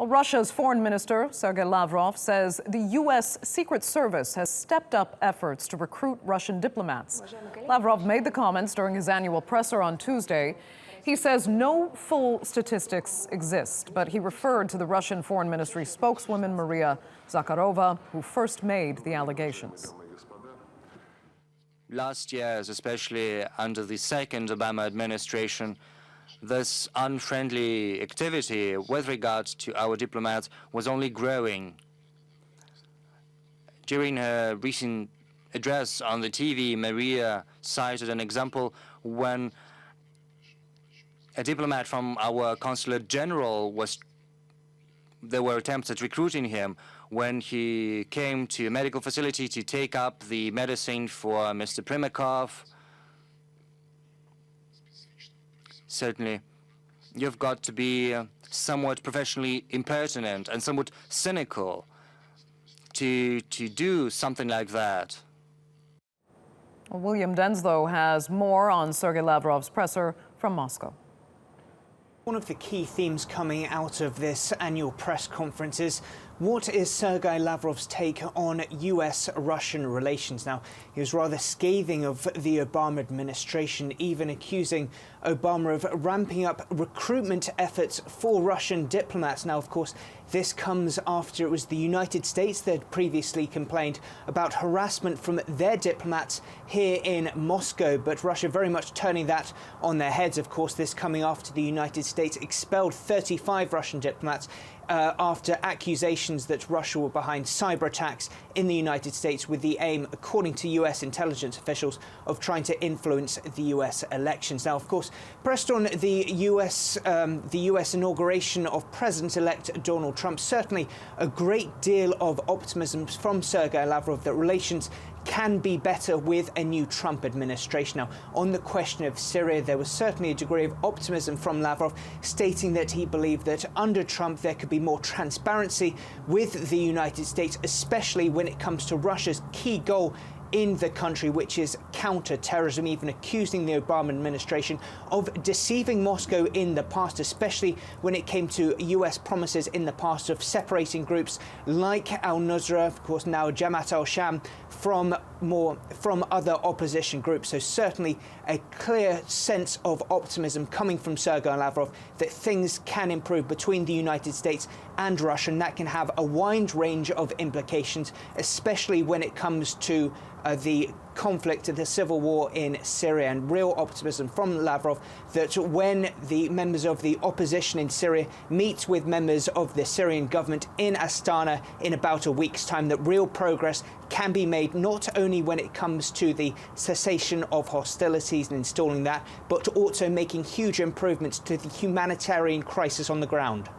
Well, Russia's foreign minister, Sergei Lavrov, says the U.S. Secret Service has stepped up efforts to recruit Russian diplomats. Lavrov made the comments during his annual presser on Tuesday. He says no full statistics exist, but he referred to the Russian Foreign Ministry spokeswoman, Maria Zakharova, who first made the allegations. Last years, especially under the second Obama administration, this unfriendly activity with regard to our diplomats was only growing. During her recent address on the TV, Maria cited an example when a diplomat from our consulate general there were attempts at recruiting him when he came to a medical facility to take up the medicine for Mr. Primakov. Certainly, you've got to be somewhat professionally impertinent and somewhat cynical to do something like that. Well, William Danselow has more on Sergei Lavrov's presser from Moscow. One of the key themes coming out of this annual press conference is what is Sergei Lavrov's take on US-Russian relations? Now, he was rather scathing of the Obama administration, even accusing Obama of ramping up recruitment efforts for Russian diplomats. Now, of course, this comes after it was the United States that had previously complained about harassment from their diplomats here in Moscow, but Russia very much turning that on their heads. Of course, this coming after the United States expelled 35 Russian diplomats after accusations that Russia were behind cyber attacks in the United States with the aim, according to US intelligence officials, of trying to influence the US elections. Now, of course, pressed on the US inauguration of President-elect Donald Trump, certainly a great deal of optimism from Sergei Lavrov that relations can be better with a new Trump administration. Now, on the question of Syria, there was certainly a degree of optimism from Lavrov, stating that he believed that under Trump there could be more transparency with the United States, especially when it comes to Russia's key goal in the country, which is counter-terrorism, even accusing the Obama administration of deceiving Moscow in the past, especially when it came to US promises in the past of separating groups like al-Nusra, of course now Jamaat al-Sham, from other opposition groups. So certainly a clear sense of optimism coming from Sergei Lavrov that things can improve between the United States and Russia, and that can have a wide range of implications, especially when it comes to the conflict of the civil war in Syria, and real optimism from Lavrov that when the members of the opposition in Syria meet with members of the Syrian government in Astana in about a week's time, that real progress can be made, not only when it comes to the cessation of hostilities and installing that, but also making huge improvements to the humanitarian crisis on the ground.